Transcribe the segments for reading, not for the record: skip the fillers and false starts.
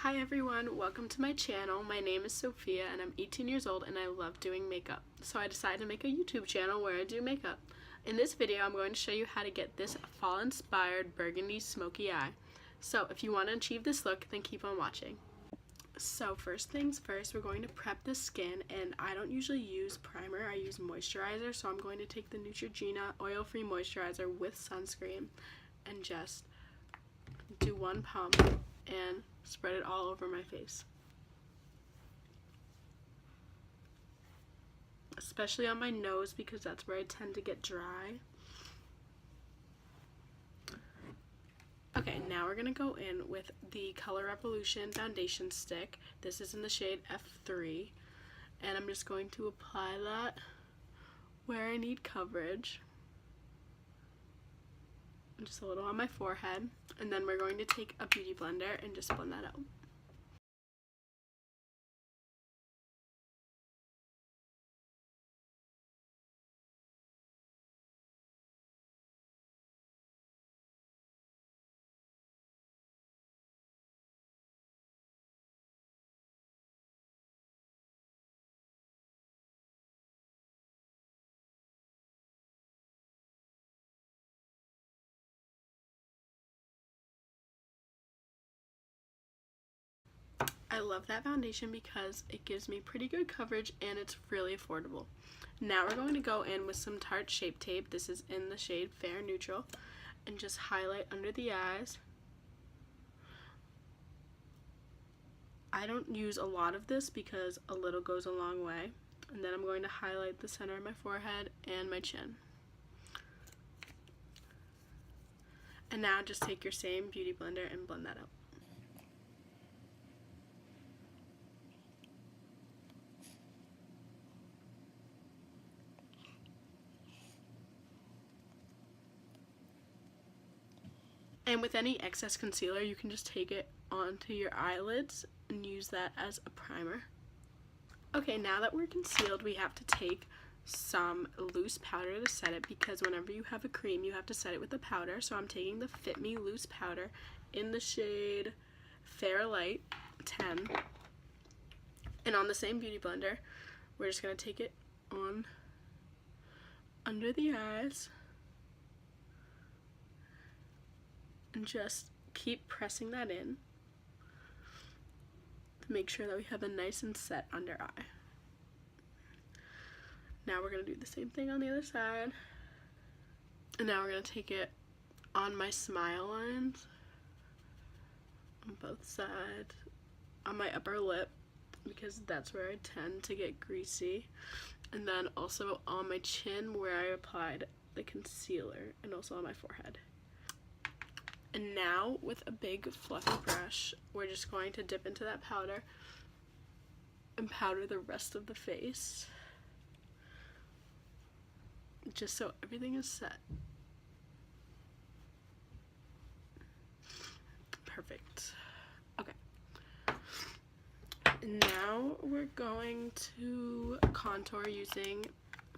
Hi everyone, welcome to my channel. My name is Sophia and I'm 18 years old and I love doing makeup. So I decided to make a YouTube channel where I do makeup. In this video I'm going to show you how to get this fall inspired burgundy smoky eye. So if you want to achieve this look, then keep on watching. So first things first, we're going to prep the skin, and I don't usually use primer, I use moisturizer. So I'm going to take the Neutrogena oil-free moisturizer with sunscreen and just do one pump and spread it all over my face, especially on my nose because that's where I tend to get dry. Okay, now we're gonna go in with the Color Revolution foundation stick. This is in the shade F3, and I'm just going to apply that where I need coverage, just a little on my forehead, and then we're going to take a beauty blender and just blend that out. I love that foundation because it gives me pretty good coverage and it's really affordable. Now we're going to go in with some Tarte Shape Tape. This is in the shade Fair Neutral, and just highlight under the eyes. I don't use a lot of this because a little goes a long way. And then I'm going to highlight the center of my forehead and my chin. And now just take your same beauty blender and blend that out. And with any excess concealer, you can just take it onto your eyelids and use that as a primer. Okay, now that we're concealed, we have to take some loose powder to set it, because whenever you have a cream, you have to set it with a powder. So I'm taking the Fit Me loose powder in the shade Fair Light 10. And on the same beauty blender, we're just going to take it on under the eyes and just keep pressing that in to make sure that we have a nice and set under eye. Now we're going to do the same thing on the other side. And now we're going to take it on my smile lines, on both sides, on my upper lip, because that's where I tend to get greasy, and then also on my chin where I applied the concealer, and also on my forehead. And now with a big fluffy brush, we're just going to dip into that powder and powder the rest of the face, just so everything is set. Perfect. Okay. Now we're going to contour using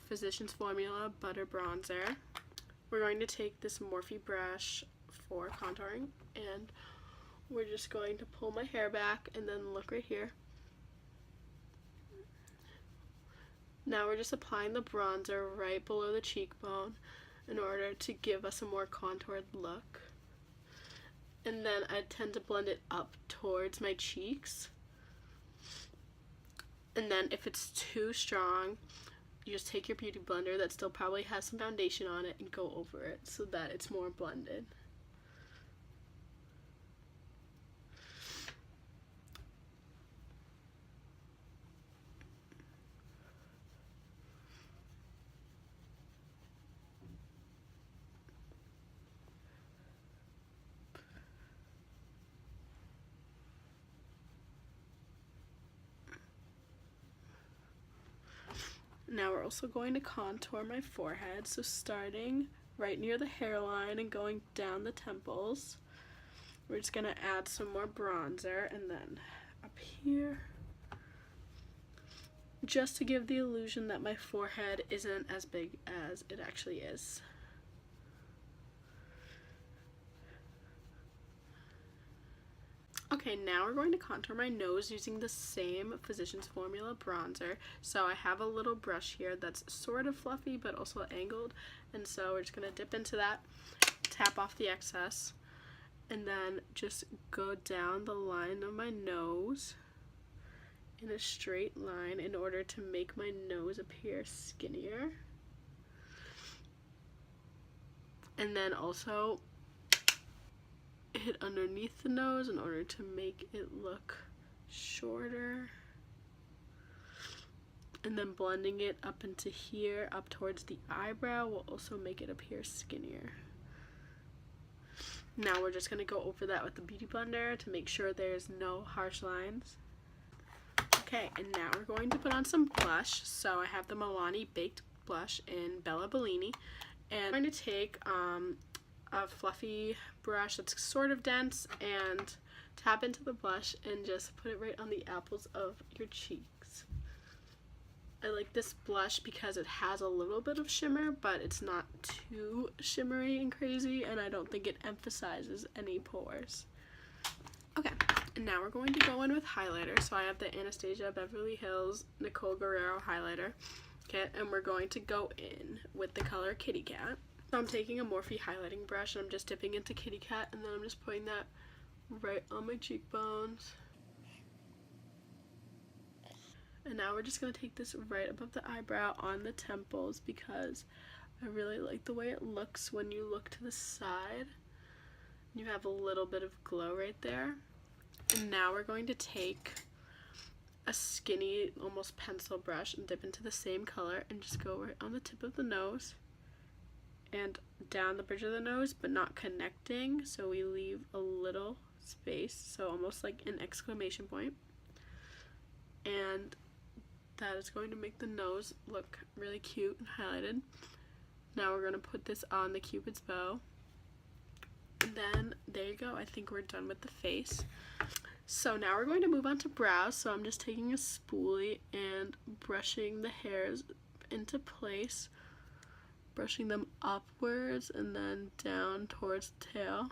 Physicians Formula Butter Bronzer. We're going to take this Morphe brush for contouring, and we're just going to pull my hair back and then look right here. Now we're just applying the bronzer right below the cheekbone in order to give us a more contoured look. And then I tend to blend it up towards my cheeks. And then if it's too strong, you just take your beauty blender that still probably has some foundation on it and go over it so that it's more blended. Now we're also going to contour my forehead, so starting right near the hairline and going down the temples. We're just going to add some more bronzer, and then up here, just to give the illusion that my forehead isn't as big as it actually is. Okay, now we're going to contour my nose using the same Physicians Formula bronzer. So I have a little brush here that's sort of fluffy but also angled, and so we're just going to dip into that, tap off the excess, and then just go down the line of my nose in a straight line in order to make my nose appear skinnier. And then also hit underneath the nose in order to make it look shorter, and then blending it up into here, up towards the eyebrow, will also make it appear skinnier. Now we're just going to go over that with the Beauty Blender to make sure there's no harsh lines. Okay, and now we're going to put on some blush. So I have the Milani Baked Blush in Bella Bellini, and I'm going to take a fluffy brush that's sort of dense and tap into the blush and just put it right on the apples of your cheeks. I like this blush because it has a little bit of shimmer, but it's not too shimmery and crazy, and I don't think it emphasizes any pores. Okay, and now we're going to go in with highlighter. So I have the Anastasia Beverly Hills Nicole Guerrero highlighter kit, and we're going to go in with the color Kitty Cat. So I'm taking a Morphe highlighting brush and I'm just dipping into Kitty Cat, and then I'm just putting that right on my cheekbones. And now we're just going to take this right above the eyebrow on the temples because I really like the way it looks when you look to the side. You have a little bit of glow right there. And now we're going to take a skinny, almost pencil brush and dip into the same color and just go right on the tip of the nose and down the bridge of the nose, but not connecting, so we leave a little space, so almost like an exclamation point. And that is going to make the nose look really cute and highlighted. Now we're going to put this on the Cupid's bow. And then there you go. I think we're done with the face. So now we're going to move on to brows. So I'm just taking a spoolie and brushing the hairs into place, brushing them upwards and then down towards the tail.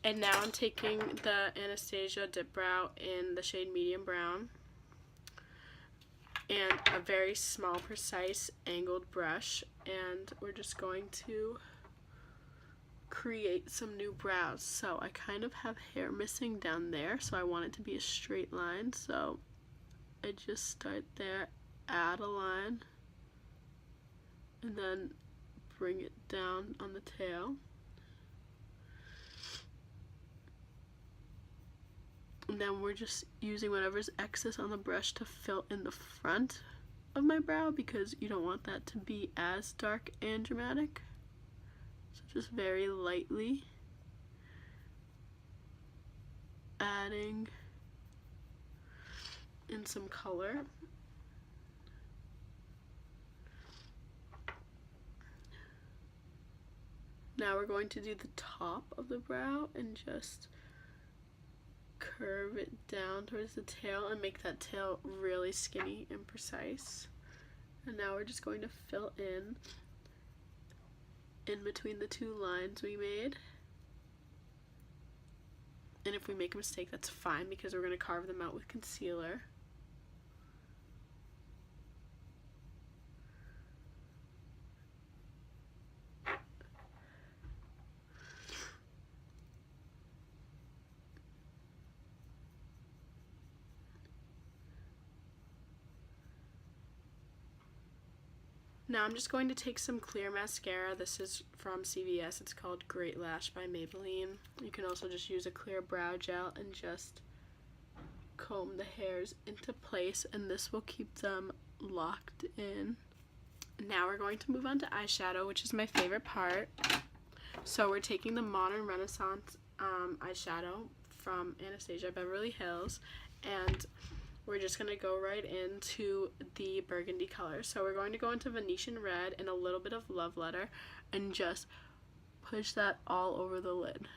And now I'm taking the Anastasia Dip Brow in the shade Medium Brown and a very small, precise, angled brush, and we're just going to create some new brows. So I kind of have hair missing down there, so I want it to be a straight line, so I just start there, add a line, and then bring it down on the tail. And then we're just using whatever's excess on the brush to fill in the front of my brow because you don't want that to be as dark and dramatic. So just very lightly adding in some color. Now we're going to do the top of the brow and just curve it down towards the tail and make that tail really skinny and precise. And now we're just going to fill in between the two lines we made. And if we make a mistake, that's fine because we're going to carve them out with concealer. Now I'm just going to take some clear mascara. This is from CVS. It's called Great Lash by Maybelline. You can also just use a clear brow gel and just comb the hairs into place, and this will keep them locked in. Now we're going to move on to eyeshadow, which is my favorite part. So we're taking the Modern Renaissance eyeshadow from Anastasia Beverly Hills, and we're just going to go right into the burgundy color. So we're going to go into Venetian Red and a little bit of Love Letter and just push that all over the lid.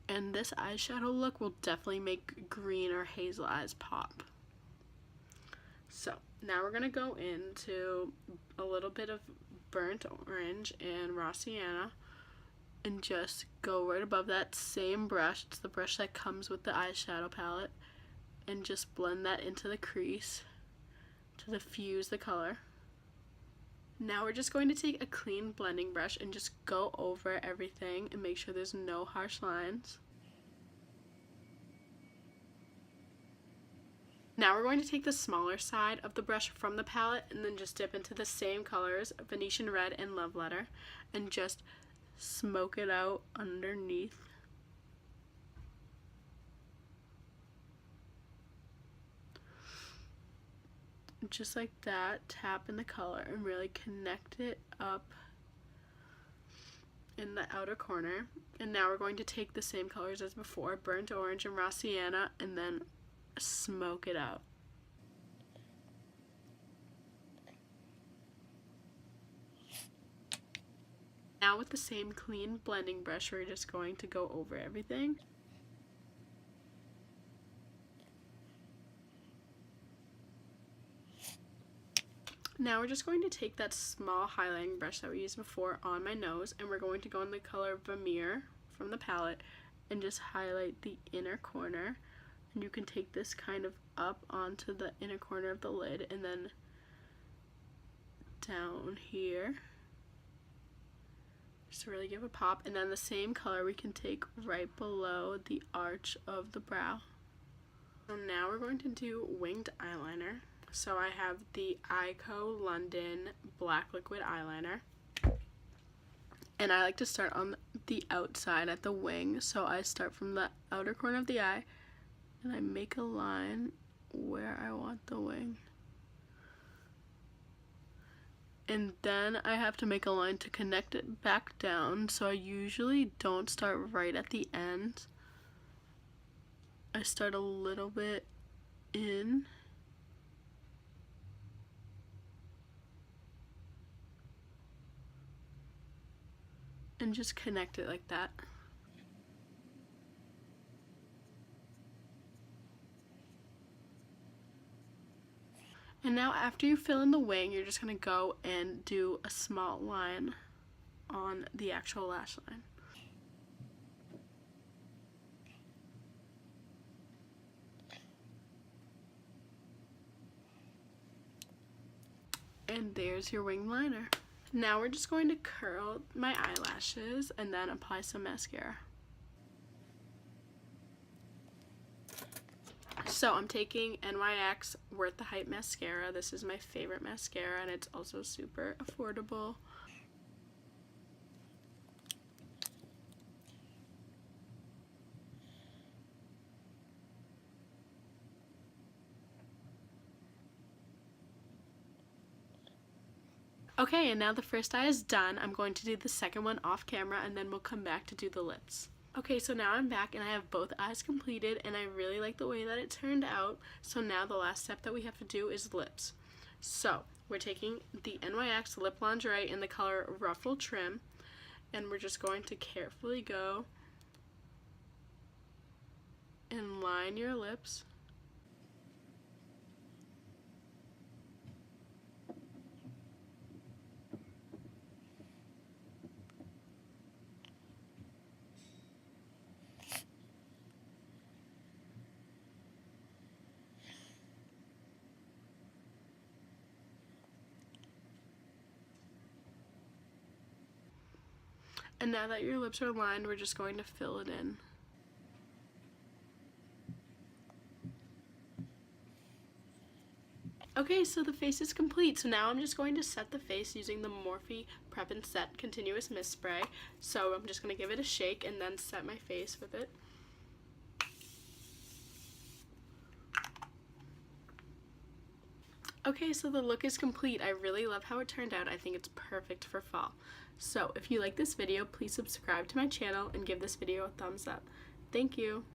And this eyeshadow look will definitely make green or hazel eyes pop. So now we're going to go into a little bit of burnt orange and raw sienna and just go right above that same brush. It's the brush that comes with the eyeshadow palette, and just blend that into the crease to diffuse the color. Now we're just going to take a clean blending brush and just go over everything and make sure there's no harsh lines. Now we're going to take the smaller side of the brush from the palette and then just dip into the same colors, Venetian Red and Love Letter, and just smoke it out underneath. Just like that, tap in the color and really connect it up in the outer corner. And now we're going to take the same colors as before, burnt orange and raw sienna, and then smoke it out. Now with the same clean blending brush, we're just going to go over everything. Now we're just going to take that small highlighting brush that we used before on my nose, and we're going to go in the color Vermeer from the palette and just highlight the inner corner. And you can take this kind of up onto the inner corner of the lid and then down here, just to really give a pop. And then the same color we can take right below the arch of the brow. So now we're going to do winged eyeliner. So I have the Ico London Black Liquid Eyeliner, and I like to start on the outside at the wing. So I start from the outer corner of the eye and I make a line where I want the wing. And then I have to make a line to connect it back down. So I usually don't start right at the end. I start a little bit in. And just connect it like that. And now after you fill in the wing, you're just going to go and do a small line on the actual lash line. And there's your wing liner. Now we're just going to curl my eyelashes and then apply some mascara. So I'm taking NYX Worth the Hype mascara. This is my favorite mascara and it's also super affordable. Okay, and now the first eye is done. I'm going to do the second one off camera and then we'll come back to do the lips. Okay, so now I'm back and I have both eyes completed and I really like the way that it turned out. So now the last step that we have to do is lips. So we're taking the NYX Lip Lingerie in the color Ruffle Trim and we're just going to carefully go and line your lips. And now that your lips are lined, we're just going to fill it in. Okay, so the face is complete. So now I'm just going to set the face using the Morphe Prep and Set Continuous Mist Spray. So I'm just going to give it a shake and then set my face with it. Okay, so the look is complete. I really love how it turned out. I think it's perfect for fall. So if you like this video, please subscribe to my channel and give this video a thumbs up. Thank you.